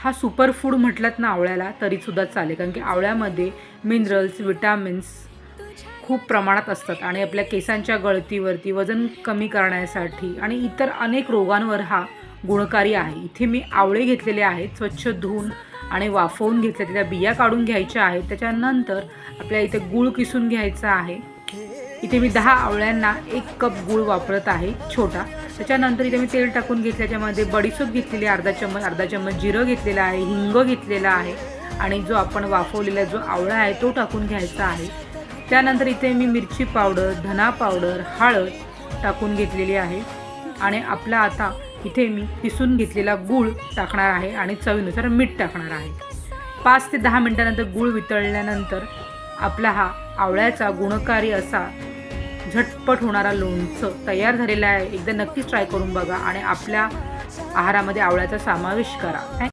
हा super food म्हटलात ना आवळ्याला तरीसुद्धा चालेल, कारण की आवळ्यामध्ये मिनरल्स, विटॅमिन्स खूप प्रमाणात असतात आणि आपल्या केसांच्या गळतीवरती, वजन कमी करण्यासाठी आणि इतर अनेक रोगांवर हा गुणकारी आहे। इथे मी आवळे घेतलेले आहेत, स्वच्छ धुवून आणि वाफवून घेतले, त्याच्या बिया काढून घ्यायच्या आहेत। त्याच्यानंतर आपल्याला इथे गूळ किसून घ्यायचा आहे। इथे मी 10 आवळ्यांना 1 कप गूळ वापरत आहे छोटा। त्याच्यानंतर इथे मी तेल टाकून घेतलं, त्याच्यामध्ये बडीशेप घेतलेली अर्धा चम्मच जिरं घेतलेलं आहे, हिंग घेतलेला आहे आणि जो आपण वाफवलेला जो आवळा आहे तो टाकून घ्यायचा आहे। त्यानंतर इथे मी मिरची पावडर, धना पावडर, हळद टाकून घेतलेली आहे आणि आपला आता इथे मी किसून घेतलेला गूळ टाकणार आहे आणि चवीनुसार मीठ टाकणार आहे। 5 ते 10 मिनिटांनंतर गूळ वितळल्यानंतर आपला हा आवळ्याचा गुणकारी असा झटपट होणारा लोणचं तयार झालेला आहे। एकदा नक्कीच ट्राय करून बघा आणि आपल्या आहारामध्ये आवळ्याचा समावेश करा।